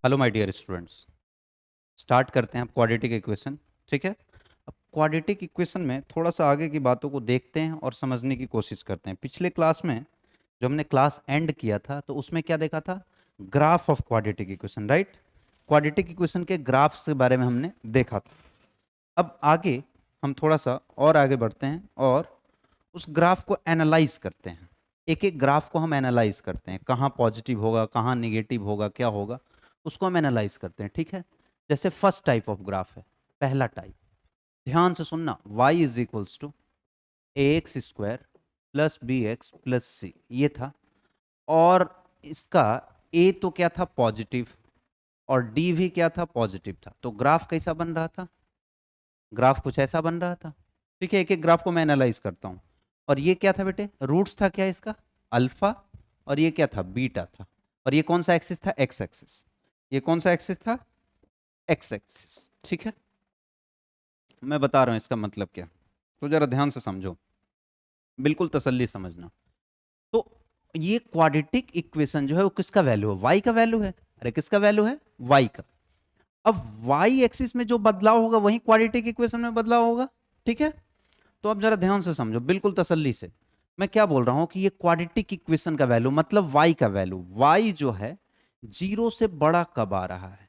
Hello my dear students. Start करते हैं अब क्वाड्रेटिक इक्वेशन। ठीक है। अब क्वाड्रेटिक इक्वेशन में थोड़ा सा आगे की बातों को देखते हैं और समझने की कोशिश करते हैं। पिछले क्लास में जो हमने क्लास एंड किया था तो उसमें क्या देखा था? Graph of quadratic equation, right. Quadratic equation के ग्राफ के बारे में हमने देखा था। अब आगे हम थोड़ा सा और आगे बढ़ते हैं और उस ग्राफ को एनालाइज करते हैं। एक एक ग्राफ को हम एनालाइज करते हैं, कहाँ पॉजिटिव होगा, कहाँ निगेटिव होगा, क्या होगा, उसको हम एनालाइज करते हैं। ठीक है। जैसे फर्स्ट टाइप ऑफ ग्राफ है, पहला टाइप। ध्यान से सुनना, y is equals to a x square plus b x plus c, ये था। और इसका a तो क्या था? पॉजिटिव। और d भी क्या था? पॉजिटिव था। तो ग्राफ कैसा बन रहा था? ग्राफ कुछ ऐसा बन रहा था। ठीक है, एक एक ग्राफ को मैं एनालाइज करता हूं। और ये क्या था बेटे? रूट्स था क्या इसका? अल्फा। और ये क्या था? बीटा था। और ये कौन सा एक्सिस था? X axis. ये कौन सा एक्सिस था? X axis. ठीक है। मैं बता रहा हूं इसका मतलब क्या, तो जरा ध्यान से समझो, बिल्कुल तसल्ली समझना। तो ये क्वाड्रेटिक इक्वेशन जो है वो किसका वैल्यू है? वाई का वैल्यू है। अरे किसका वैल्यू है? वाई का। अब वाई एक्सिस में जो बदलाव होगा वही क्वाड्रेटिक इक्वेशन में बदलाव होगा। ठीक है। तो अब जरा ध्यान से समझो, बिल्कुल तसल्ली से। मैं क्या बोल रहा हूं कि ये क्वाड्रेटिक इक्वेशन का वैल्यू मतलब वाई का वैल्यू, वाई जो है जीरो से बड़ा कब आ रहा है?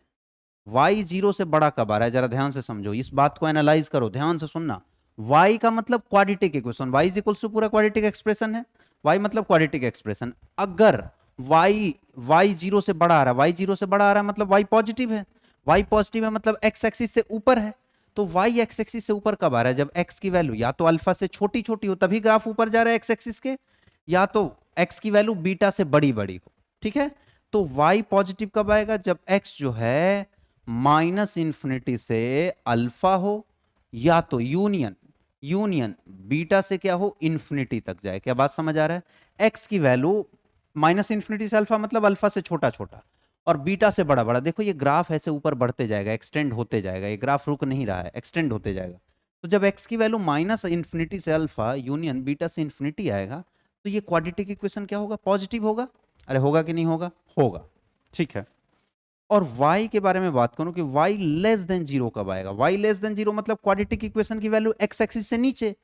वाई जीरो से बड़ा कब आ रहा है? जरा ध्यान से समझो, इस बात को एनालाइज करो, ध्यान से सुनना। वाई का मतलब quadratic equation, y is equals to पूरा क्वाड्रेटिक एक्सप्रेशन है। वाई मतलब क्वाड्रेटिक एक्सप्रेशन। अगर वाई वाई जीरो से बड़ा आ रहा है, वाई जीरो से बड़ा आ रहा है मतलब वाई पॉजिटिव है। वाई पॉजिटिव है मतलब एक्स एक्सिस से ऊपर है। तो वाई एक्स एक्सिस से ऊपर कब आ रहा है? जब एक्स की वैल्यू या तो अल्फा से छोटी छोटी हो तभी ग्राफ ऊपर जा रहा है एक्स एक्सिस के, या तो एक्स की वैल्यू बीटा से बड़ी बड़ी हो। ठीक है। तो वाई पॉजिटिव कब आएगा? जब एक्स जो है माइनस इंफिनिटी से अल्फा हो, या तो यूनियन यूनियन बीटा से क्या हो? इंफिनिटी तक जाए। क्या बात समझ आ रहा है? एक्स की वैल्यू माइनस इंफिनिटी से अल्फा मतलब अल्फा से छोटा छोटा और बीटा से बड़ा बड़ा। देखो ये ग्राफ ऐसे ऊपर बढ़ते जाएगा, एक्सटेंड होते जाएगा, ये ग्राफ रुक नहीं रहा है, एक्सटेंड होते जाएगा। तो जब एक्स की वैल्यू माइनस इंफिनिटी से अल्फा यूनियन बीटा से इंफिनिटी आएगा तो ये क्वाड्रेटिक इक्वेशन क्या होगा? पॉजिटिव होगा। अरे होगा कि नहीं होगा? होगा। ठीक है। और y के बारे में बात करूं कि y लेस देन जीरो कब आएगा? y लेस देन जीरो मतलब क्वाड्रेटिक इक्वेशन की वैल्यू x एक्सिस से नीचे।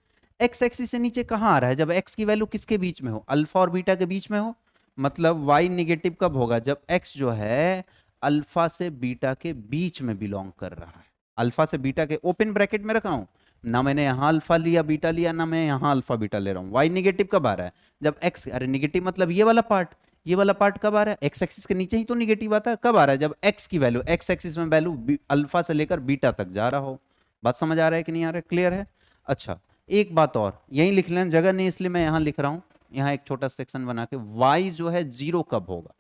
x एक्सिस से नीचे कहां आ रहा है? जब x की वैल्यू किसके बीच में हो? अल्फा और बीटा के बीच में हो। मतलब y निगेटिव कब होगा? जब x जो है अल्फा से बीटा के बीच में बिलोंग कर रहा है। अल्फा से बीटा के ओपन ब्रैकेट में रख रहा हूं, ना मैंने यहां अल्फा लिया बीटा लिया, ना मैं यहां अल्फा बीटा ले रहा हूं। y निगेटिव कब आ रहा है? जब x, अरे निगेटिव मतलब ये वाला पार्ट, ये वाला पार्ट कब आ रहा है? एक्स एक्सिस के नीचे ही तो निगेटिव आता है। कब आ रहा है? जब एक्स की वैल्यू, एक्स एक्सिस में वैल्यू अल्फा से लेकर बीटा तक जा रहा हो। बात समझ आ रहा है कि नहीं आ रहा है? क्लियर है? अच्छा, एक बात और यहीं लिख लें, जगह नहीं इसलिए मैं यहां लिख रहा हूं। यहां एक छोटा सेक्शन बना के, y जो है जीरो कब होगा?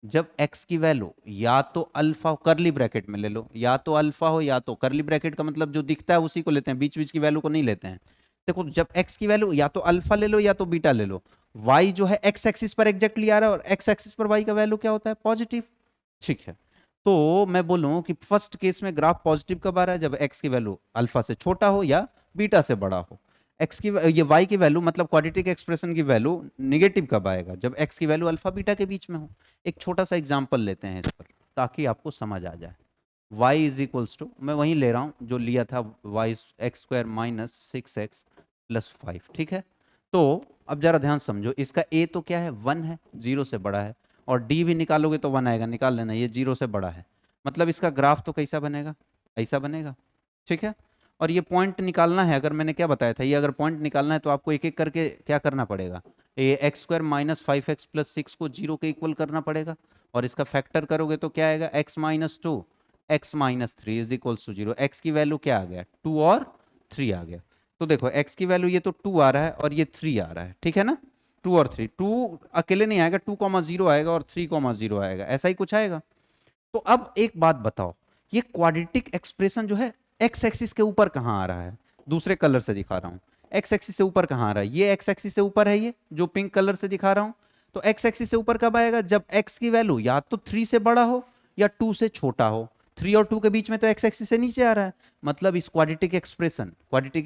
जब x की वैल्यू या तो अल्फा, करली ब्रैकेट में ले लो, या तो अल्फा हो या तो, करली ब्रैकेट का मतलब जो दिखता है उसी को लेते हैं, बीच बीच की वैल्यू को नहीं लेते हैं। देखो जब x की वैल्यू या तो अल्फा ले लो या तो बीटा ले लो, y जो है x एक्सिस पर एग्जैक्टली आ रहा है और x एक्सिस पर y का वैल्यू क्या होता है? पॉजिटिव। ठीक है। तो मैं बोलूं कि फर्स्ट केस में ग्राफ पॉजिटिव कब आ रहा है? जब x की वैल्यू अल्फा से छोटा हो या बीटा से बड़ा हो। एक्स की ये y की वैल्यू मतलब क्वाड्रेटिक एक्सप्रेशन की वैल्यू निगेटिव कब आएगा? जब x की वैल्यू अल्फा बीटा के बीच में हो। एक छोटा सा एग्जांपल लेते हैं इस पर ताकि आपको समझ आ जाए। y इज इक्वल्स टू, मैं वहीं ले रहा हूं जो लिया था, y x square minus six x plus five. ठीक है। तो अब जरा ध्यान समझो, इसका a तो क्या है? वन है, जीरो से बड़ा है। और d भी निकालोगे तो वन आएगा, निकाल लेना, ये जीरो से बड़ा है। मतलब इसका ग्राफ तो कैसा बनेगा? ऐसा बनेगा। ठीक है। और ये पॉइंट निकालना है, अगर मैंने क्या बताया था, ये अगर पॉइंट निकालना है तो आपको एक एक करके क्या करना पड़ेगा? ये x square minus five x plus six को जीरो के इक्वल करना पड़ेगा। और इसका फैक्टर करोगे तो क्या आएगा? X minus two x minus three is equals to zero. X की वैल्यू क्या आ गया? टू और थ्री आ गया। तो देखो एक्स की वैल्यू ये तो टू आ रहा है और ये थ्री आ रहा है, ठीक है ना? टू और थ्री, टू अकेले नहीं आएगा, टू कॉमा जीरो आएगा और थ्री कॉमा जीरो आएगा, ऐसा ही कुछ आएगा। तो अब एक बात बताओ, ये क्वाड्रेटिक एक्सप्रेशन जो है एक्स एक्सिस के ऊपर कहां आ रहा है? दूसरे कलर से दिखा रहा हूं, एक्स एक्सिस से ऊपर कहां आ रहा है? ये एक्स एक्सिस से ऊपर है, ये जो पिंक कलर से दिखा रहा हूं। तो एक्स एक्सिस से ऊपर कब आएगा? जब एक्स की वैल्यू या तो थ्री से बड़ा हो या टू से छोटा हो। थ्री और टू के बीच में तो एक्स एक्सिस से नीचे आ रहा है। मतलब इस क्वाड्रेटिक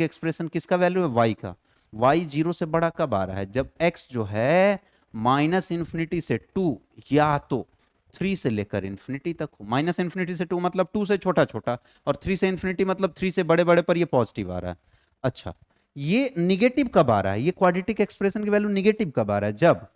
एक्सप्रेशन किसका वैल्यू है? वाई का। वाई जीरो से बड़ा कब आ रहा है? जब एक्स जो है माइनस इंफिनिटी से टू या तो 3 से लेकर इन्फिनिटी तक हो। माइनस इन्फिनिटी से 2 मतलब 2 से छोटा छोटा, और 3 से इन्फिनिटी मतलब 3 से बड़े बड़े पर ये पॉजिटिव आ रहा है। अच्छा, ये निगेटिव कब आ रहा है, ये क्वाड्रेटिक एक्सप्रेशन की वैल्यू निगेटिव कब आ रहा है, जब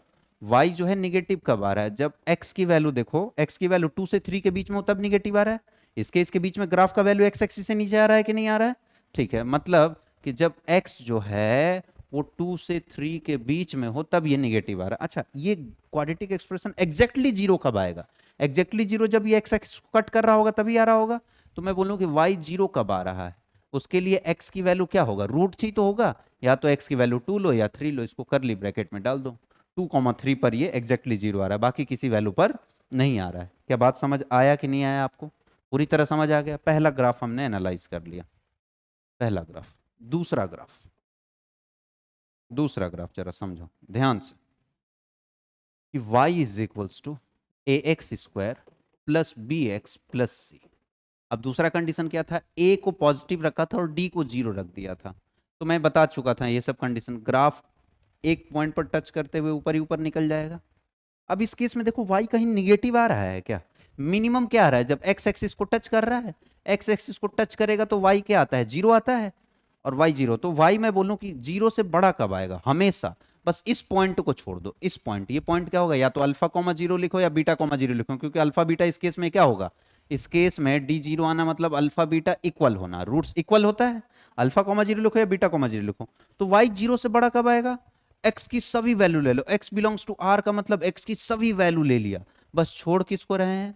y जो है निगेटिव कब आ रहा है, जब x की वैल्यू देखो, x की वैल्यू 2 से 3 के बीच में हो तब निगेटिव आ रहा है। इसके बीच में ग्राफ का वैल्यू x एक्सिस से नीचे आ रहा है कि नहीं आ रहा है? ठीक है, मतलब कि जब x जो है वो 2 से 3 के बीच में हो तब ये निगेटिव आ रहा है। अच्छा, ये क्वाड्रेटिक एक्सप्रेशन एग्जैक्टली जीरो कब आएगा? एग्जैक्टली जीरो जब ये x एक्सिस कट कर रहा होगा तभी आ रहा होगा। तो मैं बोलूं कि y जीरो कब आ रहा है, उसके लिए x की वैल्यू क्या होगा, √3 तो होगा, या तो x की वैल्यू 2 लो या 3 लो, इसको करली ब्रैकेट में डाल दो। 2,3 पर ये एग्जैक्टली जीरो आ रहा है, बाकी किसी वैल्यू पर नहीं आ रहा है। क्या बात समझ आया कि नहीं आया आपको? पूरी तरह समझ आ गया? पहला ग्राफ हमने एनालाइज कर लिया, पहला ग्राफ। दूसरा ग्राफ जरा समझो ध्यान से कि y is equals to ax² plus bx plus c। अब दूसरा कंडीशन क्या था, a को पॉजिटिव रखा था और d को जीरो रख दिया था। तो मैं बता चुका था ये सब कंडीशन, ग्राफ एक पॉइंट पर टच करते हुए ऊपर ही ऊपर निकल जाएगा। अब इस केस में देखो y कहीं निगेटिव आ रहा है क्या? मिनिमम क्या आ रहा है जब x एक्सिस को टच कर रहा है? x एक्सिस को टच करेगा तो y क्या आता है, जीरो आता है, और y जीरो। तो y मैं बोलूं कि जीरो से बड़ा कब आएगा, हमेशा। बस इस पॉइंट को छोड़ दो, इस पॉइंट, ये पॉइंट क्या होगा, या तो अल्फा कॉमा जीरो लिखो या बीटा कॉमा जीरो लिखो, क्योंकि अल्फा बीटा इस केस में क्या होगा, इस केस में डी जीरो आना मतलब अल्फा बीटा इक्वल होना, रूट्स इक्वल होता है। अल्फा कॉमा जीरो लिखो या बीटा कॉमा जीरो लिखो, तो y जीरो से बड़ा कब आएगा? x की सभी वैल्यू ले लो, x बिलोंग्स टू r का मतलब x की सभी वैल्यू ले लिया, बस छोड़ किसको रहे हैं,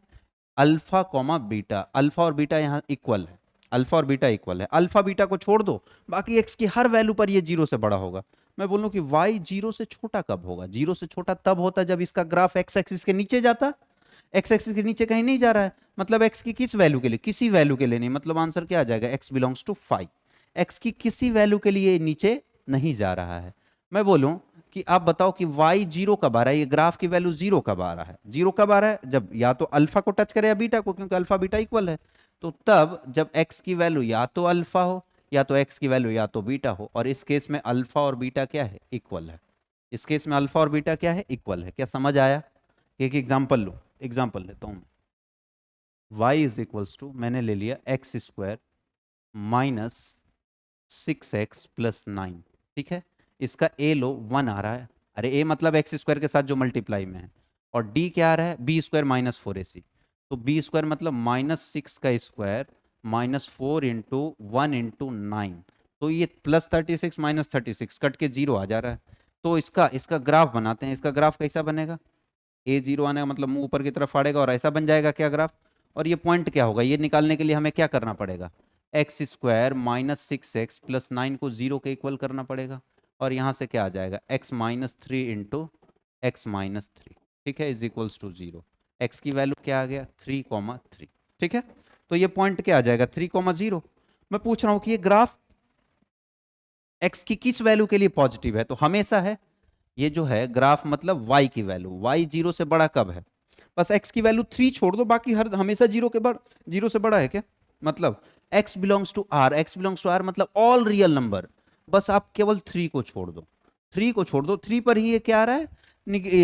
अल्फा कॉमा बीटा। अल्फा और बीटा यहां इक्वल है, अल्फा और बीटा इक्वल है, अल्फा बीटा को छोड़ दो, बाकी x की हर वैल्यू पर ये जीरो से बड़ा होगा। मैं बोलूं कि y जीरो से छोटा कब होगा? जीरो से छोटा तब होता जब इसका ग्राफ x एक्सिस के नीचे जाता। x एक्सिस के नीचे कहीं नहीं जा रहा है, मतलब x की किस वैल्यू के लिए, किसी वैल्यू के लिए नहीं, मतलब आंसर क्या आ जाएगा, x बिलोंग्स टू 5। x की किसी वैल्यू के लिए नीचे नहीं जा रहा है। मैं बोलूं कि आप बताओ कि y जीरो कब आ रहा है, ये ग्राफ की वैल्यू जीरो कब आ रहा है? जीरो कब आ रहा है जब या तो अल्फा को टच करे या बीटा को, क्योंकि अल्फा बीटा इक्वल है। तो तब जब x की वैल्यू या तो अल्फा हो या तो x की वैल्यू या तो बीटा हो, और इस केस में अल्फा और बीटा क्या है, इक्वल है। इस केस में अल्फा और बीटा क्या है, इक्वल है। क्या समझ आया? एक एग्जांपल लो, एग्जांपल लेता हूं। y इज इक्वल्स टू, मैंने ले लिया x² माइनस 6x प्लस 9, ठीक है। इसका a लो 1 आ रहा है, अरे a मतलब x² के साथ जो मल्टीप्लाई में है, और d क्या आ रहा है, b² माइनस 4ac। तो b² मतलब -6 का स्क्वायर माइनस 4 इंटू 1 इंटू 9, तो ये प्लस 36 माइनस 36 कट के जीरो आ जा रहा है। तो इसका ग्राफ बनाते हैं। इसका ग्राफ कैसा बनेगा, a जीरो आने का मतलब मुंह ऊपर की तरफ फाड़ेगा और ऐसा बन जाएगा क्या ग्राफ। और ये पॉइंट क्या होगा, ये निकालने के लिए हमें क्या करना पड़ेगा, x² माइनस 6x प्लस 9 को जीरो के इक्वल करना पड़ेगा, और यहां से क्या आ जाएगा, x minus 3 into x minus 3, ठीक है, is equals to zero. x की वैल्यू क्या आ गया, 3,3, ठीक है। तो ये पॉइंट क्या आ जाएगा, 3,0। मैं पूछ रहा हूं कि ये ग्राफ x की किस वैल्यू के लिए पॉजिटिव है, तो हमेशा है। ये जो है ग्राफ मतलब y की वैल्यू, y जीरो से बड़ा कब है, बस x की वैल्यू 3 छोड़ दो, बाकी हर हमेशा जीरो से बड़ा है क्या, मतलब x belongs to r, x belongs to r मतलब ऑल रियल नंबर, बस आप केवल 3 को छोड़ दो, 3 को छोड़ दो, 3 पर ही ये क्या आ रहा है,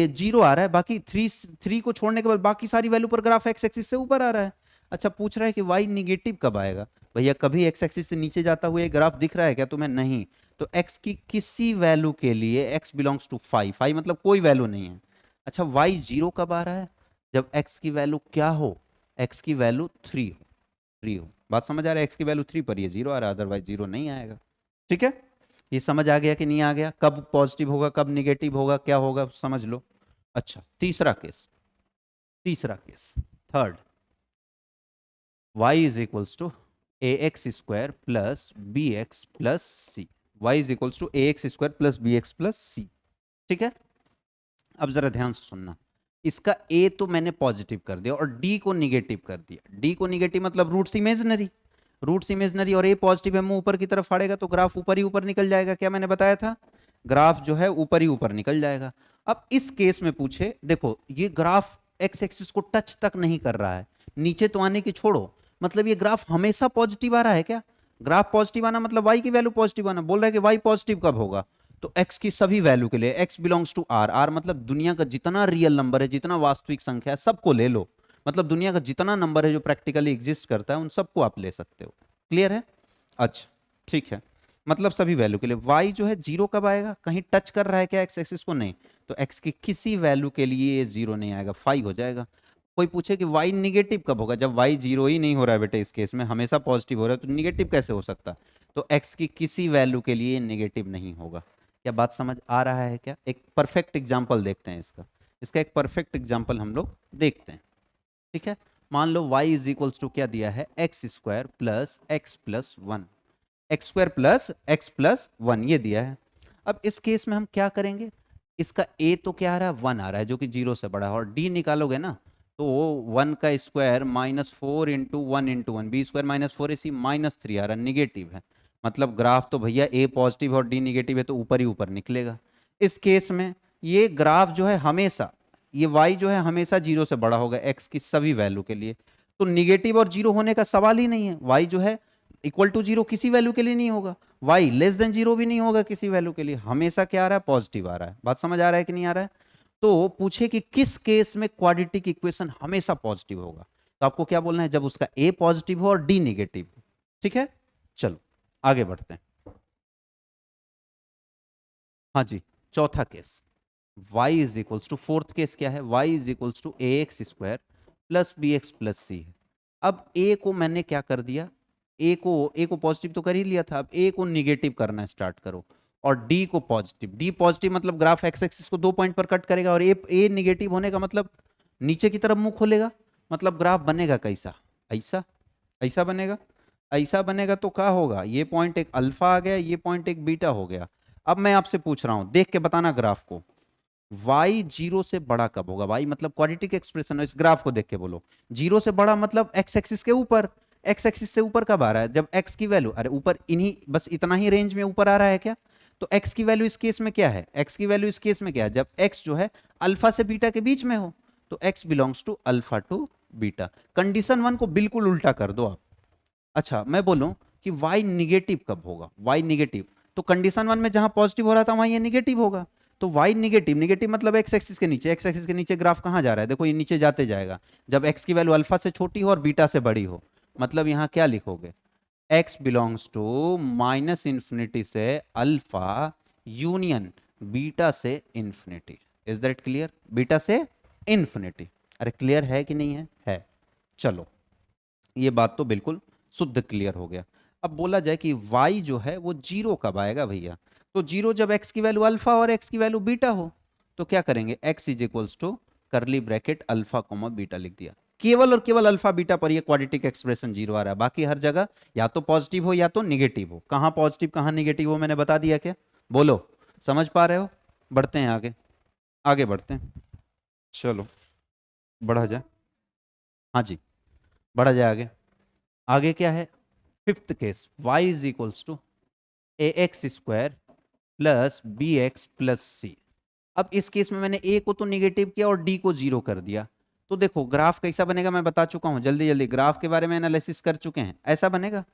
जीरो आ रहा है, बाकी 3 को छोड़ने के बाद बाकी सारी वैल्यू पर ग्राफ x एक्सिस से ऊपर आ रहा है। अच्छा, पूछ रहा है कि y निगेटिव कब आएगा, भैया कभी x एक्सिस से नीचे जाता हुआ ये ग्राफ दिख रहा है क्या तुम्हें, नहीं। तो x की किसी वैल्यू के लिए x बिलोंग्स टू 5, 5 मतलब कोई वैल्यू नहीं है। अच्छा, y जीरो कब आ रहा है, जब x की वैल्यू क्या हो, x की वैल्यू 3 हो। बात समझ आ रहा है, x की वैल्यू 3 पर ये जीरो आ रहा है, अदरवाइज जीरो नहीं आएगा। ठीक है, ये समझ आ गया कि नहीं आ गया, कब पॉजिटिव होगा कब निगेटिव होगा क्या होगा समझ लो। अच्छा, तीसरा case third, y is equals to ax² plus bx plus c, y is equals to ax² plus bx plus c, ठीक है। अब जरा ध्यान से सुनना, इसका a तो मैंने पॉजिटिव कर दिया और d को निगेटिव कर दिया। d को निगेटिव मतलब रूट्स इमेजनरी, और a पॉजिटिव है, मुंह ऊपर की तरफ फाड़ेगा तो ग्राफ ऊपर ही ऊपर निकल जाएगा। क्या मैंने बताया था, ग्राफ जो है ऊपर ही ऊपर निकल जाएगा। अब इस केस में पूछे, देखो ये ग्राफ एक्स एक्सिस को टच तक नहीं कर रहा है, नीचे तो आने की छोड़ो, मतलब ये ग्राफ हमेशा पॉजिटिव आ रहा है क्या, ग्राफ पॉजिटिव आना मतलब y की वैल्यू पॉजिटिव आना। बोल रहा है कि y पॉजिटिव कब होगा, तो x की सभी वैल्यू के लिए x belongs to r, r मतलब दुनिया का जितना रियल नंबर है, जितना वास्तविक संख्या है, सबको ले लो। मतलब दुनिया का जितना नंबर है जो प्रैक्टिकली एग्जिस्ट करता है, उन सबको आप ले सकते हो। क्लियर है? अच्छा, ठीक है। मतलब सभी वैल्यू के लिए y जो है जीरो कब आएगा? कहीं टच कर रहा है क्या x एक्सिस को? नहीं। तो x की किसी वैल्यू के लिए ये जीरो नहीं आएगा, 5 हो जाएगा। कोई पूछे कि y निगेटिव कब होगा? जब y जीरो ही नहीं हो रहा है बेटे, इस केस में हमेशा पॉजिटिव हो रहा है, तो निगेटिव कैसे हो सकता? तो x की किसी वैल्यू के लिए निगेटिव नहीं होगा। क्या बात समझ आ रहा है क्या? एक परफेक्ट एग्जाम्पल देखते हैं इसका। इसका एक परफेक्ट एग्जाम्पल हम लोग देखते हैं। ठीक है, मान लो y इज इक्वल्स टू क्या दिया है? X square plus x plus one, x square plus x plus one ये दिया है। अब इस केस में हम क्या करेंगे? इसका a तो क्या आ रहा है? 1 आ रहा है, जो कि जीरो से बड़ा है, और d निकालोगे ना तो 1 का square minus 4 into one into one, B square minus 4 इसी माइनस 3 आ रहा है, निगेटिव है। मतलब ग्राफ तो भैया a पॉजिटिव और d निगेटिव है, तो ऊपर ही ऊपर निकलेगा। इस केस में ये ग्राफ जो है हमेशा, ये y जो है हमेशा जीरो से बड़ा होगा x की सभी वैल्यू के लिए। तो निगेटिव और जीरो होने का सवाल ही नहीं है। y जो है इक्वल टू जीरो किसी वैल्यू के लिए नहीं होगा, y लेस देन जीरो भी नहीं होगा किसी वैल्यू के लिए, हमेशा क्या आ रहा है? पॉजिटिव आ रहा है। बात समझ आ रहा है कि नहीं आ रहा है? तो पूछे कि किस केस में क्वाड्रेटिक इक्वेशन हमेशा पॉजिटिव होगा, तो आपको क्या बोलना है? जब उसका a पॉजिटिव हो और d निगेटिव हो। ठीक है, चलो आगे बढ़ते हैं। हाँ जी, चौथा case y is equals to, fourth case क्या है? y is equals to a x square plus b x plus c है। अब a को मैंने क्या कर दिया? a को पॉजिटिव तो कर ही लिया था, अब a को निगेटिव करना स्टार्ट करो, और d को पॉजिटिव। d पॉजिटिव मतलब ग्राफ एक्स एक्सिस को 2 पॉइंट पर कट करेगा, और a निगेटिव होने का मतलब नीचे की तरफ मुंह खोलेगा। मतलब ग्राफ बनेगा कैसा? ऐसा, ऐसा बनेगा। ऐसा बनेगा तो क्या होगा? ये पॉइंट एक अल्फा आ गया, ये पॉइंट एक बीटा हो गया। अब मैं आपसे पूछ रहा हूं, देख के बताना ग्राफ को, y जीरो से बड़ा कब होगा? y मतलब क्वाड्रेटिक एक्सप्रेशन है, इस ग्राफ को देख के बोलो। जीरो से बड़ा मतलब x एक्सिस के ऊपर। x एक्सिस से ऊपर कब आ रहा है? जब x की वैल्यू, अरे ऊपर इन्हीं बस इतना ही रेंज में ऊपर आ रहा है क्या? तो x की वैल्यू इस केस में क्या है? x की वैल्यू इस केस में क्या है? जब x जो है अल्फा से बीटा के बीच में हो, तो x belongs to alpha to beta. Condition one को बिल्कुल उल्टा कर दो आप। अच्छा, मैं बोलूं कि y निगेटिव कब होगा? y निगेटिव, तो कंडीशन वन में जहां पॉजिटिव हो रहा था वहां ये निगेटिव होगा। तो y निगेटिव, निगेटिव मतलब एक्स एक्सिस के नीचे, एक्स एक्सिस के नीचे ग्राफ कहां जा रहा है? देखो ये नीचे जाते जाएगा, जब x की वैल्यू अल्फा से छोटी हो और बीटा से बड़ी हो। मतलब यहां क्या लिखोगे? x belongs to minus infinity से अल्फा यूनियन बीटा से infinity. Is that clear? Beta से इंफिनिटी। अरे क्लियर है कि नहीं है? है। चलो, ये बात तो बिल्कुल शुद्ध क्लियर हो गया। अब बोला जाए कि y जो है वो जीरो कब आएगा भैया? तो जीरो जब x की वैल्यू अल्फा और x की वैल्यू बीटा हो। तो क्या करेंगे? x is equals to curly bracket alpha comma beta लिख दिया। केवल और केवल अल्फा बीटा पर ये क्वाड्रेटिक एक्सप्रेशन जीरो आ रहा है, बाकी हर जगह या तो पॉजिटिव हो या तो निगेटिव हो। कहां पॉजिटिव कहां निगेटिव हो मैंने बता दिया क्या? बोलो, समझ पा रहे हो? बढ़ते हैं आगे, आगे बढ़ते हैं। चलो बढ़ा जाए। हाँ जी, बढ़ा जाए आगे। आगे क्या है? Fifth case, y is equals to a x square plus b x plus c. अब इस केस में मैंने a को तो निगेटिव किया और d को जीरो कर दिया। तो देखो ग्राफ कैसा बनेगा मैं बता चुका हूं, जल्दी जल्दी ग्राफ के बारे में एनालिसिस कर चुके हैं। ऐसा बनेगा।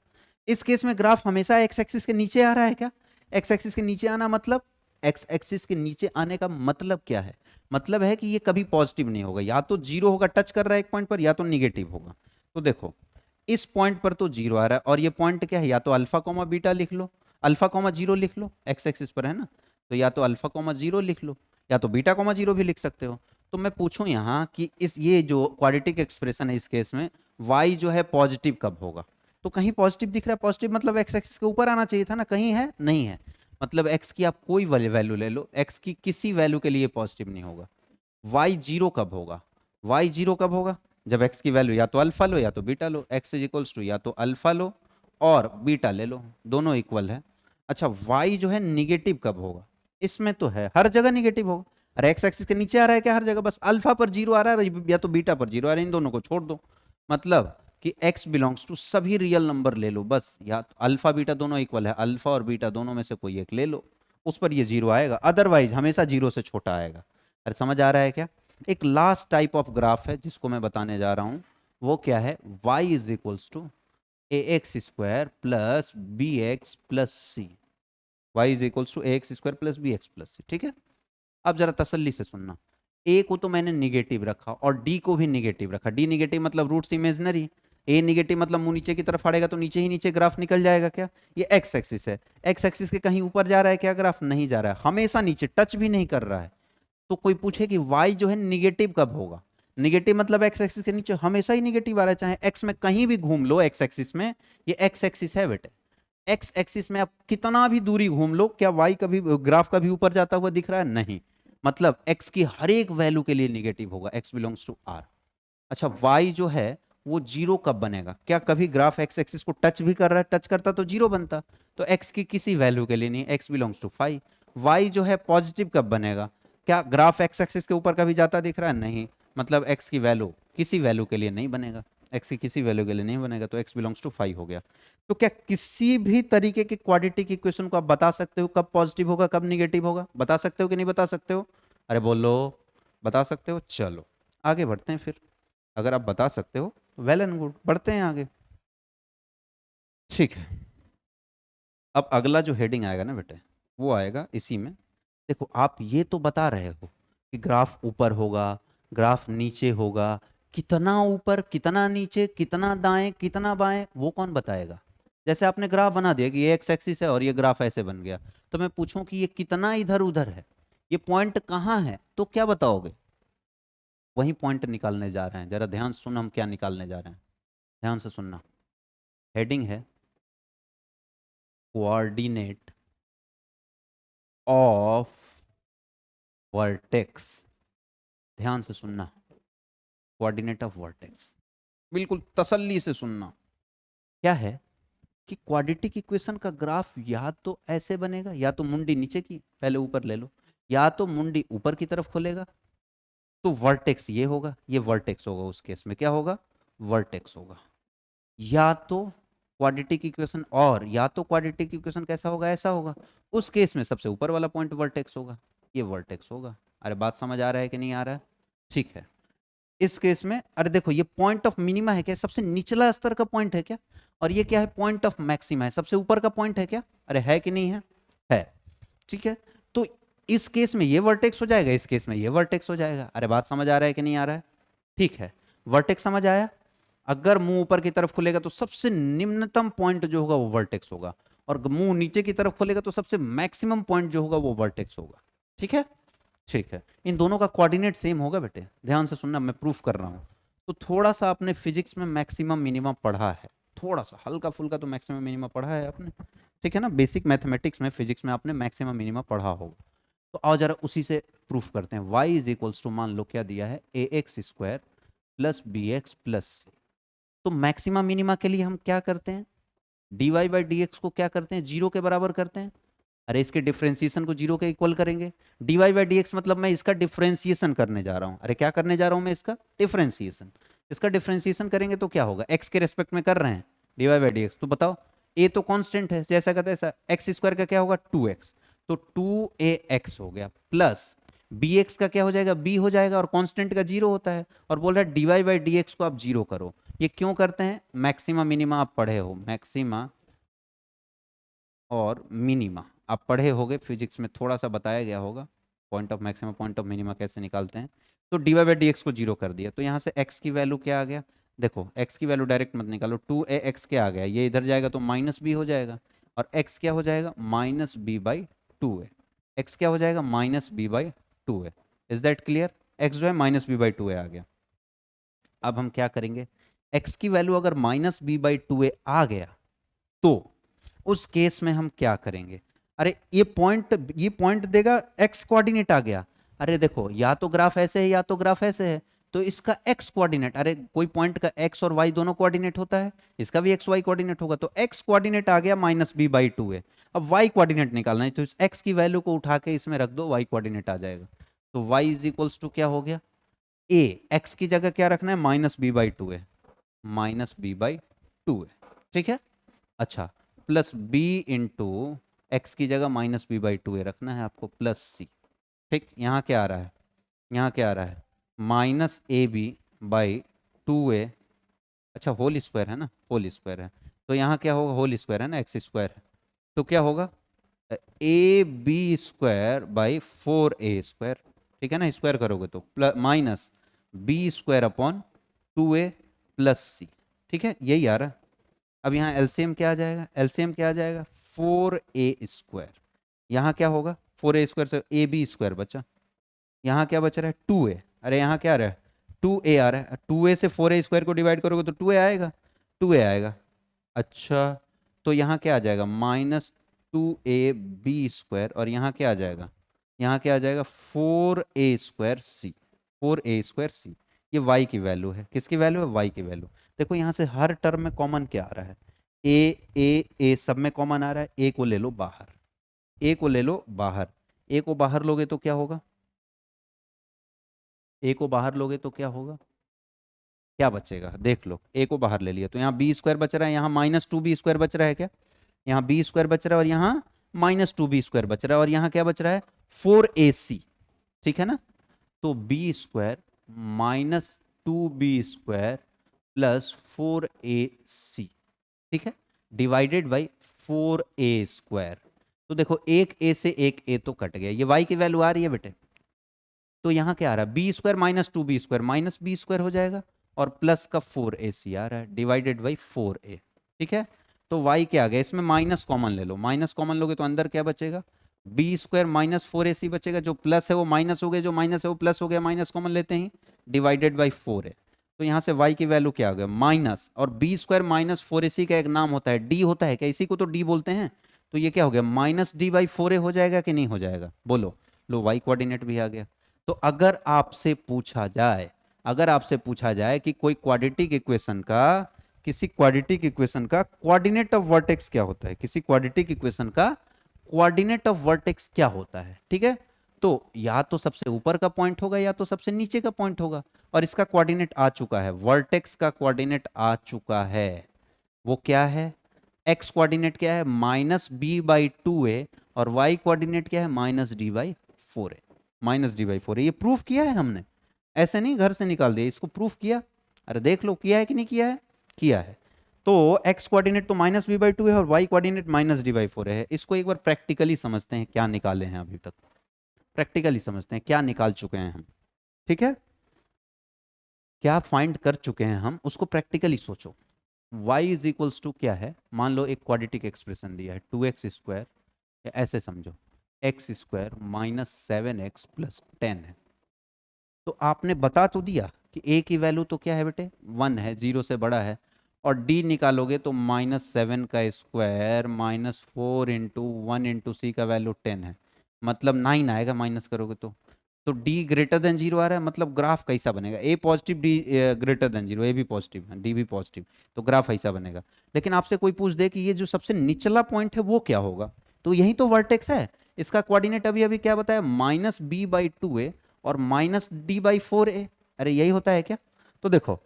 इस केस में ग्राफ हमेशा एक्स एक्सिस के नीचे आ रहा है क्या? एक्स एक्सिस के नीचे आना मतलब, एक्स एक्सिस के नीचे आने का मतलब क्या है? मतलब है कि ये कभी पॉजिटिव नहीं होगा, या तो जीरो होगा टच कर रहा है एक पॉइंट पर, या तो निगेटिव होगा। तो देखो इस पॉइंट पर तो जीरो आ रहा है, और ये पॉइंट क्या है? या तो अल्फा कोमा बीटा लिख लो, अल्फा कोमा जीरो लिख लो, एक्स एक्सिस पर है ना, तो या तो अल्फा कोमा जीरो लिख लो, या तो बीटा कोमा जीरो भी लिख सकते हो। तो मैं पूछूं यहाँ कि इस ये जो क्वाड्रेटिक एक्सप्रेशन है इस केस में y जो है पॉजिटिव कब होगा? तो कहीं पॉजिटिव दिख रहा है, पॉजिटिव मतलब एक्स एक्सिस के ऊपर आना चाहिए था ना, कहीं है नहीं है। मतलब एक्स की आप कोई वैल्यू ले लो, एक्स की किसी वैल्यू के लिए पॉजिटिव नहीं होगा। y जीरो कब होगा? y जीरो कब होगा? जब x की वैल्यू या तो अल्फा लो या तो बीटा लो, x इज इक्वल्स टू या तो अल्फा लो और बीटा ले लो, दोनों इक्वल है। अच्छा, y जो है निगेटिव कब होगा? इसमें तो है हर जगह निगेटिव होगा। अरे एक्स एक्सिस के नीचे आ रहा है क्या? हर जगह बस अल्फा पर जीरो आ रहा है या तो बीटा पर जीरो आ रहा है, इन दोनों को छोड़ दो। मतलब कि x बिलोंग्स टू सभी रियल नंबर ले लो बस, या तो अल्फा बीटा दोनों इक्वल है, अल्फा और बीटा दोनों में से कोई एक ले लो, उस पर ये जीरो आएगा, अदरवाइज हमेशा जीरो से छोटा आएगा। अरे समझ आ रहा है क्या? एक लास्ट टाइप ऑफ ग्राफ है जिसको मैं बताने जा रहा हूं, वो क्या है? y is equals to a x square plus b x plus c. Y is equals to a x square plus b x plus c. ठीक है, अब जरा तसल्ली से सुनना, ए को तो मैंने निगेटिव रखा और डी को भी निगेटिव रखा। डी निगेटिव मतलब रूट्स इमेजनरी, ए निगेटिव मतलब मुंह नीचे की तरफ आएगा तो नीचे ही नीचे ग्राफ निकल जाएगा। क्या ये एक्स एक्सिस है, एक्स एक्सिस के कहीं ऊपर जा रहा है क्या ग्राफ? नहीं जा रहा है, हमेशा नीचे, टच भी नहीं कर रहा है। तो कोई पूछे कि वाई जो है निगेटिव कब होगा? निगेटिव मतलब एक्स एक्सिस के नीचे हमेशा ही निगेटिव आ रहा है, चाहे एक्स में कहीं भी घूम लो एक्स एक्सिस में, ये एक्स एक्सिस है बेटे। एक्स एक्सिस में आप कितना भी दूरी घूम लो, क्या वाई कभी ग्राफ कभी ऊपर जाता हुआ दिख रहा है? नहीं। मतलब एक्स की हर एक वैल्यू के लिए निगेटिव होगा, एक्स बिलोंग्स टू आर। अच्छा, वाई जो है वो जीरो कब बनेगा? क्या कभी ग्राफ एक्स एक्सिस को टच भी कर रहा है? टच करता तो जीरो बनता। तो एक्स की किसी वैल्यू के लिए नहीं, एक्स बिलोंग्स टू 5। वाई जो है पॉजिटिव कब बनेगा? क्या ग्राफ एक्स एक्सिस के ऊपर कभी जाता दिख रहा है? नहीं। मतलब एक्स की वैल्यू किसी वैल्यू के लिए नहीं बनेगा, एक्स की किसी वैल्यू के लिए नहीं बनेगा, तो एक्स बिलोंग्स टू 5 हो गया। तो क्या किसी भी तरीके के क्वाड्रेटिक इक्वेशन को आप बता सकते हो कब पॉजिटिव होगा कब निगेटिव होगा? बता सकते हो कि नहीं बता सकते हो? अरे बोलो, बता सकते हो? चलो आगे बढ़ते हैं फिर। अगर आप बता सकते हो वेल एंड गुड, बढ़ते हैं आगे। ठीक है, अब अगला जो हेडिंग आएगा ना बेटे, वो आएगा इसी में। देखो आप ये तो बता रहे हो कि ग्राफ ऊपर होगा, ग्राफ नीचे होगा, कितना ऊपर कितना नीचे, कितना दाएं कितना बाएं, वो कौन बताएगा? जैसे आपने ग्राफ बना दिया कि ये एक्स एक्सिस है और ये ग्राफ ऐसे बन गया, तो मैं पूछूं कि ये कितना इधर उधर है, ये पॉइंट कहाँ है, तो क्या बताओगे? वही पॉइंट निकालने जा रहे हैं, जरा ध्यान से सुनो हम क्या निकालने जा रहे हैं, ध्यान से सुनना। हेडिंग है कोऑर्डिनेट ऑफ वर्टेक्स। ध्यान से सुनना, कोऑर्डिनेट ऑफ वर्टेक्स, बिल्कुल तसल्ली से सुनना। क्या है कि क्वाड्रेटिक इक्वेशन का ग्राफ या तो ऐसे बनेगा, या तो मुंडी नीचे की, पहले ऊपर ले लो, या तो मुंडी ऊपर की तरफ खुलेगा, तो वर्टेक्स ये होगा, ये वर्टेक्स होगा, उस केस में क्या होगा? वर्टेक्स होगा। या तो क्वाड्रेटिक इक्वेशन, और या तो क्वाड्रेटिक इक्वेशन कैसा होगा? ऐसा होगा, उस केस में सबसे ऊपर वाला पॉइंट वर्टेक्स होगा, ये वर्टेक्स होगा। अरे बात समझ आ रहा है कि नहीं आ रहा है? ठीक है, इस केस में अरे देखो ये पॉइंट ऑफ मिनिमा है क्या? सबसे निचला स्तर का पॉइंट है क्या? और ये क्या है? पॉइंट ऑफ मैक्सिमा है, सबसे ऊपर का पॉइंट है क्या? अरे है कि नहीं है? है। ठीक है, तो इस केस में ये वर्टेक्स हो जाएगा, इस केस में ये वर्टेक्स हो जाएगा। अरे बात समझ आ रहा है कि नहीं आ रहा है? ठीक है, वर्टेक्स समझ आया। अगर मुंह ऊपर की तरफ खुलेगा तो सबसे निम्नतम पॉइंट जो होगा वो वर्टेक्स होगा, और मुंह नीचे की तरफ खुलेगा तो सबसे मैक्सिमम पॉइंट जो होगा वो वर्टेक्स होगा। ठीक है, ठीक है, इन दोनों का कोऑर्डिनेट सेम होगा बेटे, ध्यान से सुनना, मैं प्रूफ कर रहा हूं। तो थोड़ा सा आपने फिजिक्स में मैक्सिमम मिनिमम पढ़ा है, थोड़ा सा हल्का फुल्का तो मैक्सिमम मिनिमम पढ़ा है आपने, ठीक है ना? बेसिक मैथमेटिक्स में फिजिक्स में आपने मैक्सिमम मिनिमम पढ़ा होगा। तो आओ जरा उसी से प्रूफ करते हैं। y इज इक्वल्स टू, मान लो क्या दिया है, a x square plus b x plus c. तो मैक्सिमम मिनिमा के लिए हम क्या करते हैं? dy बाई डी एक्स को क्या करते हैं? जीरो के बराबर करते हैं। अरे इसके डिफरेंशिएशन को जीरो के इक्वल करेंगे। dy बाई डी एक्स मतलब मैं इसका डिफरेंशिएशन करने जा रहा हूं। अरे क्या करने जा रहा हूं मैं? इसका डिफरेंशिएशन। इसका डिफरेंशिएशन करेंगे तो क्या होगा? x के रेस्पेक्ट में कर रहे हैं dy बाई डी एक्स, तो बताओ, a तो कांस्टेंट है जैसा कहते हैं ऐसा, एक्स स्क्वायर का क्या होगा? 2x, तो 2ax हो गया, प्लस bx का क्या हो जाएगा? b हो जाएगा, और कांस्टेंट का जीरो होता है, और बोल रहा है dy बाई डी एक्स को आप जीरो करो। ये क्यों करते हैं? मैक्सिमा मिनिमा आप पढ़े हो, मैक्सिमा और मिनिमा आप पढ़े होगे, फिजिक्स में थोड़ा सा बताया गया होगा, point of maxima point of minima कैसे निकालते हैं। तो d y by d x को जीरो कर दिया, तो यहाँ से एक्स की वैल्यू क्या आ गया? देखो एक्स की वैल्यू डायरेक्ट मत निकालो, 2ax क्या आ गया? ये इधर जाएगा तो माइनस बी हो जाएगा, और एक्स क्या हो जाएगा? Minus b by 2a। X क्या हो जाएगा? Minus b by 2a। Is that clear? X जो है माइनस बी बाई 2a आ गया। अब हम क्या करेंगे? एक्स की वैल्यू अगर माइनस बी बाई 2a आ गया, तो उस केस में हम क्या करेंगे? अरे ये पॉइंट देगा एक्स कोऑर्डिनेट आ गया। अरे देखो, या तो ग्राफ ऐसे है या तो ग्राफ ऐसे है, तो इसका एक्स कोऑर्डिनेट, अरे कोई पॉइंट का एक्स और वाई दोनों कोऑर्डिनेट होता है, इसका भी एक्स वाई कोऑर्डिनेट होगा, तो एक्स कोऑर्डिनेट आ गया माइनस बी बाई 2a। अब वाई कोऑर्डिनेट निकालना है, तो इस एक्स की वैल्यू को उठा के इसमें रख दो, वाई कोऑर्डिनेट आ जाएगा। तो वाई इज इक्वल्स टू क्या हो गया? ए, एक्स की जगह क्या रखना है? Minus b by 2a, minus b by 2a। ठीक है, अच्छा, प्लस बी इंटू एक्स की जगह माइनस बी बाई 2a रखना है आपको, प्लस सी। ठीक, यहाँ क्या आ रहा है? यहाँ क्या आ रहा है? Minus a b by 2a। अच्छा, होल स्क्वायर है ना, होल स्क्वायर है, तो यहाँ क्या होगा? होल स्क्वायर है ना, एक्स स्क्वायर है, तो क्या होगा? A B square by 4a², ठीक है ना, स्क्वायर करोगे तो plus minus b square upon 2a plus c, ठीक है, यही आ रहा है। अब यहाँ एलसीएम क्या आ जाएगा, एलसीएम क्या आ जाएगा, 4a², यहाँ क्या होगा 4a² से ए बी स्क्वायर बचा, यहाँ क्या बच रहा है 2a, अरे यहाँ क्या आ रहा है 2a आ रहा है, 2a से 4a² को डिवाइड करोगे तो 2a आएगा, 2a आएगा। अच्छा, तो यहाँ क्या आ जाएगा -2ab² और यहाँ क्या आ जाएगा, यहाँ क्या आ जाएगा 4a²c, 4a²c। ये y की वैल्यू है, किसकी वैल्यू है, y की वैल्यू। देखो यहाँ से हर टर्म में कॉमन क्या आ रहा है, ए सब में कॉमन आ रहा है, ए को ले लो बाहर, ए को ले लो बाहर, ए को बाहर लोगे तो क्या होगा, ए को बाहर लोगे तो क्या होगा, क्या बचेगा, देख लो, ए को बाहर ले लिया तो यहाँ b² बच रहा है, यहाँ -2b² बच रहा है क्या, यहाँ b² बच रहा है और यहाँ -2b² बच रहा है और यहाँ क्या बच रहा है 4ac, ठीक है ना। तो b² -2b² प्लस 4ac, ठीक है, डिवाइडेड बाई 4a²। तो देखो एक a से एक a तो कट गया, ये y की वैल्यू आ रही है बेटे, तो यहाँ क्या आ रहा है b² -2b² माइनस b² हो जाएगा और प्लस का 4ac आ रहा है डिवाइडेड बाई 4a, ठीक है। तो y क्या आ गया, इसमें माइनस कॉमन ले लो, माइनस कॉमन लोगे तो अंदर क्या बचेगा, b² -4ac बचेगा, जो प्लस है वो माइनस हो गया, जो माइनस है वो प्लस हो गया, माइनस कॉमन लेते ही डिवाइडेड बाई 4a। तो यहाँ से y की वैल्यू क्या आ गया माइनस, और b² -4ac का एक नाम होता है d होता है क्या, इसी को तो d बोलते हैं, तो ये क्या हो गया -d/4a हो जाएगा कि नहीं हो जाएगा, बोलो, लो y कोऑर्डिनेट भी आ गया। तो अगर आपसे पूछा जाए, अगर आपसे पूछा जाए कि कोई क्वाड्रेटिक इक्वेशन का, किसी क्वाड्रेटिक इक्वेशन का कोऑर्डिनेट ऑफ वर्टेक्स क्या होता है, किसी क्वाड्रेटिक इक्वेशन का कोऑर्डिनेट ऑफ वर्टेक्स क्या होता है, ठीक है, तो या तो सबसे ऊपर का पॉइंट होगा या तो सबसे नीचे का पॉइंट होगा, और इसका कोऑर्डिनेट आ चुका है, वर्टेक्स का कोऑर्डिनेट आ चुका है, वो क्या है, एक्स कोऑर्डिनेट क्या है -b/2a और वाई कोऑर्डिनेट क्या है -d/4a, -d/4a। ये प्रूफ किया है हमने, ऐसे नहीं घर से निकाल दिया, इसको प्रूफ किया, अरे देख लो किया है कि नहीं किया है, किया है। तो एक्स कोऑर्डिनेट तो -b/2 है और वाई कोऑर्डिनेट -d/4 है। इसको एक बार प्रैक्टिकली समझते हैं क्या निकाले हैं अभी तक, प्रैक्टिकली समझते हैं क्या निकाल चुके हैं हम, ठीक है, क्या फाइंड कर चुके हैं हम, उसको प्रैक्टिकली सोचो। y इज इक्वल्स टू क्या है, मान लो एक क्वाड्रेटिक एक्सप्रेशन दिया है 2x², या ऐसे समझो x² -7x + 10 है, तो आपने बता तो दिया कि a की वैल्यू तो क्या है बेटे 1 है, 0 से बड़ा है, और d निकालोगे तो -7 का स्क्वायर -4 इंटू 1 इंटू सी का वैल्यू 10 है, मतलब 9 आएगा माइनस करोगे तो d ग्रेटर देन 0 आ रहा है, मतलब ग्राफ कैसा बनेगा, a positive d greater than 0, a भी पॉजिटिव है d भी पॉजिटिव, तो ग्राफ ऐसा बनेगा। लेकिन आपसे कोई पूछ दे कि ये जो सबसे निचला पॉइंट है वो क्या होगा, तो यही तो वर्टेक्स है, इसका कोऑर्डिनेट अभी अभी क्या बताया -b/2a और -d/4a, अरे यही होता है क्या। तो देखो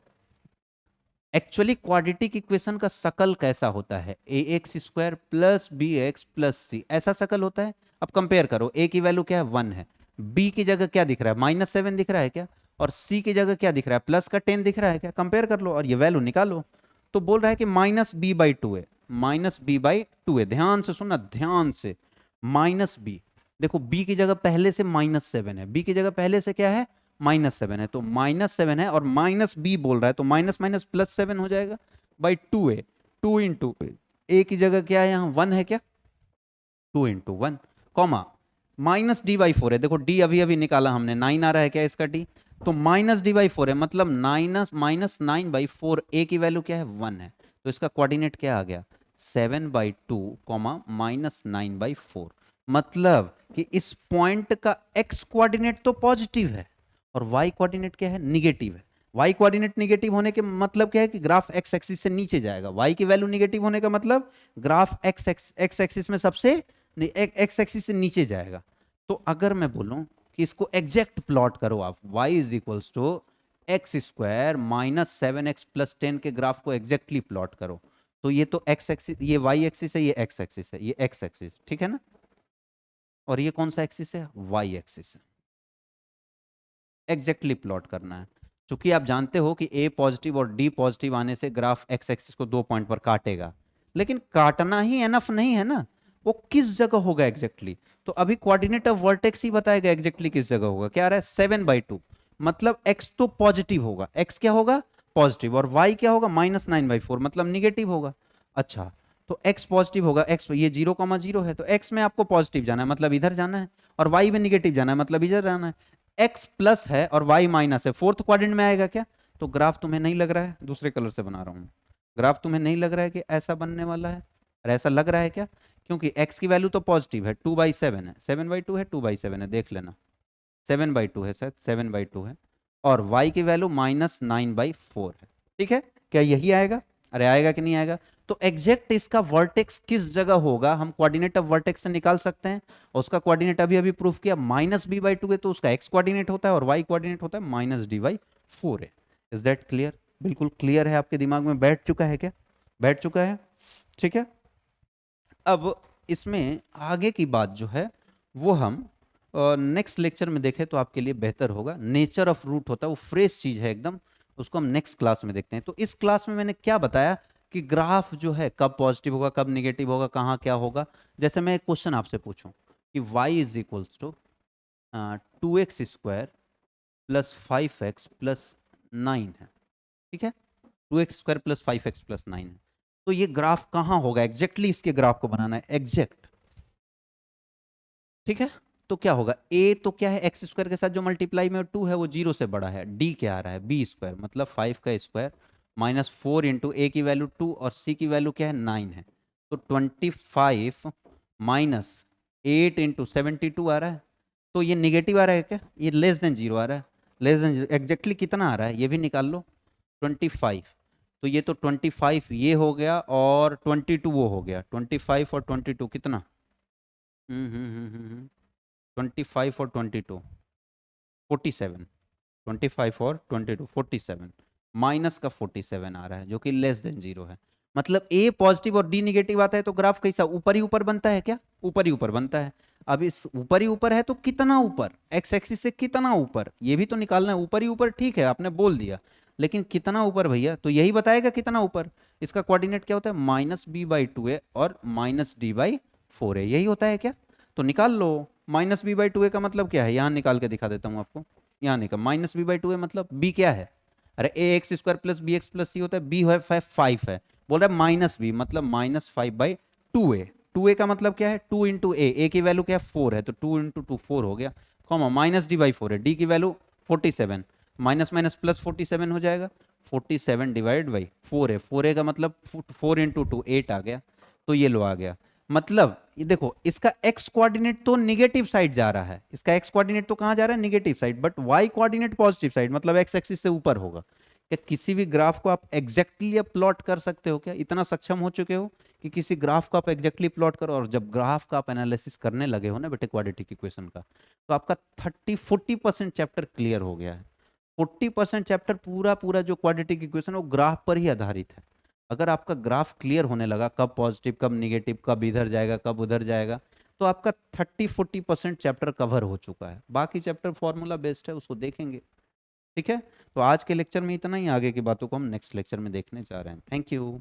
एक्चुअली क्वाड्रेटिक इक्वेशन का शकल कैसा होता है, ax² + bx + c, ऐसा शकल होता है। अब कंपेयर करो, a की वैल्यू क्या है 1 है, b की जगह क्या दिख रहा है -7 दिख रहा है क्या, और c की जगह क्या दिख रहा है प्लस का 10 दिख रहा है क्या, कंपेयर कर लो और ये वैल्यू निकालो। तो बोल रहा है कि -b/2a, -b/2a, ध्यान से सुनना, ध्यान से, -b, देखो b की जगह पहले से -7 है, b की जगह पहले से क्या है -7 है, तो -7 है और -b बोल रहा है, तो माइनस माइनस +7 हो जाएगा बाई 2a, 2 इंटू a की जगह क्या है यहाँ 1 है क्या, 2 इंटू 1 कॉमा -d/4 है, देखो d अभी अभी निकाला हमने 9 आ रहा है क्या इसका d, तो -d/4 है, मतलब -9/4, a की वैल्यू क्या है 1 है, तो इसका कोऑर्डिनेट क्या आ गया 7/2 -9/4, मतलब कि इस पॉइंट का x कोऑर्डिनेट तो पॉजिटिव है और y कोऑर्डिनेट क्या है निगेटिव है। y कोऑर्डिनेट निगेटिव होने के मतलब क्या है कि ग्राफ x एक्सिस से नीचे जाएगा, y की वैल्यू निगेटिव होने का मतलब ग्राफ x एक्सिस में सबसे x एक्सिस से नीचे जाएगा। तो अगर मैं बोलूं कि इसको एग्जैक्ट प्लॉट करो आप, y is equals to x² -7x + 10 के ग्राफ को एग्जैक्टली प्लॉट करो, तो ये तो x एक्सिस, ये y एक्सिस है, ये x एक्सिस है, ये x एक्सिस, ठीक है ना, और ये कौन सा एक्सिस है y एक्सिस है, एग्जैक्टली प्लॉट करना है। चूंकि आप जानते हो कि a पॉजिटिव और d पॉजिटिव आने से ग्राफ x एक्सिस को 2 पॉइंट पर काटेगा, लेकिन काटना ही एनफ नहीं है ना, वो किस जगह होगा एग्जैक्टली तो अभी कोऑर्डिनेट ऑफ वर्टेक्स ही बताएगा एग्जैक्टली किस जगह होगा। क्या आ रहा है 7/2 मतलब x तो पॉजिटिव होगा, x क्या होगा पॉजिटिव, और y क्या होगा -9/4 मतलब निगेटिव होगा। अच्छा तो x पॉजिटिव होगा, x ये 0,0 है तो x में आपको पॉजिटिव जाना है मतलब इधर जाना है, और y में निगेटिव जाना है मतलब इधर जाना है। x प्लस है और y माइनस है, फोर्थ क्वाड्रेंट में आएगा क्या? तो ग्राफ तुम्हें नहीं लग रहा है, दूसरे कलर से बना रहा हूं, ग्राफ तुम्हें नहीं लग रहा है कि ऐसा बनने वाला है, और ऐसा लग रहा है क्या? क्योंकि x की वैल्यू तो पॉजिटिव है, 2/7 है, 7/2 है 2/7 है, देख लेना 7/2 है, शायद 7/2 है, और y की वैल्यू -9/4 है। ठीक है, क्या यही आएगा? अरे आएगा कि नहीं आएगा? तो एग्जैक्ट इसका वर्टेक्स किस जगह होगा हम कोऑर्डिनेट ऑफ वर्टेक्स से निकाल सकते हैं, और उसका कोऑर्डिनेट अभी अभी प्रूफ किया -b/2 है, तो उसका x कोऑर्डिनेट होता है और y कोऑर्डिनेट होता है -d/4 है। Is that clear? बिल्कुल क्लियर है, आपके दिमाग में बैठ चुका है क्या? बैठ चुका है, ठीक है। अब इसमें आगे की बात जो है वो हम नेक्स्ट लेक्चर में देखें तो आपके लिए बेहतर होगा। नेचर ऑफ रूट होता है वो फ्रेश चीज है एकदम, उसको हम नेक्स्ट क्लास में देखते हैं। तो इस क्लास में मैंने क्या बताया कि ग्राफ जो है कब पॉजिटिव होगा कब निगेटिव होगा कहाँ क्या होगा। जैसे मैं एक क्वेश्चन आपसे पूछूं कि y is equals to 2x² plus 5x plus 9 है, ठीक है, 2x² प्लस 5x प्लस 9 है, तो ये ग्राफ कहाँ होगा एग्जैक्टली, इसके ग्राफ को बनाना है एग्जैक्ट, ठीक है। तो क्या होगा, a तो क्या है x² के साथ जो मल्टीप्लाई में 2 है वो 0 से बड़ा है, d क्या आ रहा है b² मतलब 5 का स्क्वायर -4 इंटू a की वैल्यू 2 और c की वैल्यू क्या है 9 है, तो 25 -8 इंटू 72 आ रहा है। तो ये निगेटिव आ रहा है क्या? ये लेस देन 0 आ रहा है, लेस देन 0 एग्जैक्टली कितना आ रहा है ये भी निकाल लो 25। तो ये तो 25 ये हो गया और 22 वो हो गया, 25 और 22 कितना? 25 और 22 47, 25 और 22 47, माइनस का 47 आ रहा है जो कि लेस देन 0 है। मतलब ए पॉजिटिव और डी निगेटिव आता है तो ग्राफ कैसा ऊपर ही ऊपर बनता है क्या? ऊपर ही ऊपर बनता है। अब इस ऊपर ही ऊपर है तो कितना ऊपर, एक्स एक्सिस से कितना ऊपर ये भी तो निकालना है। ऊपर ही ऊपर ठीक है आपने बोल दिया, लेकिन कितना ऊपर भैया? तो यही बताएगा कितना ऊपर। इसका कोऑर्डिनेट क्या होता है -b/2 है और -d/4 है, यही होता है क्या? तो निकाल लो। -b/2 का मतलब क्या है, यहां निकाल के दिखा देता हूं आपको। यहाँ निकाल -b/2 है मतलब b क्या है? अरे ax² plus bx plus c होता है, b है 5 है, बोल रहा है -b मतलब -5/2a। 2a का मतलब क्या है 2 इंटू a की वैल्यू क्या है 4 है तो 2 इंटू 2 4 हो गया, कॉमा -d/4 है, d की वैल्यू 47, माइनस माइनस प्लस 47 हो जाएगा, 47/4 है, 4a का मतलब 4 इंटू 2 8 आ गया, तो ये लो आ गया। मतलब ये देखो इसका x कोऑर्डिनेट तो निगेटिव साइड जा रहा है, इसका x कोऑर्डिनेट तो कहां जा रहा है negative side, but y coordinate positive side मतलब x एक्सिस से ऊपर होगा। क्या किसी भी ग्राफ को आप एग्जैक्टली प्लॉट कर सकते हो क्या? इतना सक्षम हो चुके हो कि किसी ग्राफ को आप एग्जैक्टली प्लॉट करो, और जब ग्राफ का आप एनालिसिस करने लगे हो ना बेटे क्वाड्रेटिक इक्वेशन का, तो आपका 30-40% चैप्टर क्लियर हो गया है। 40% चैप्टर पूरा पूरा जो क्वाड्रेटिक इक्वेशन वो ग्राफ पर ही आधारित है। अगर आपका ग्राफ क्लियर होने लगा कब पॉजिटिव कब निगेटिव कब इधर जाएगा कब उधर जाएगा, तो आपका 30-40% चैप्टर कवर हो चुका है। बाकी चैप्टर फॉर्मूला बेस्ड है, उसको देखेंगे, ठीक है। तो आज के लेक्चर में इतना ही, आगे की बातों को हम नेक्स्ट लेक्चर में देखने जा रहे हैं। Thank you.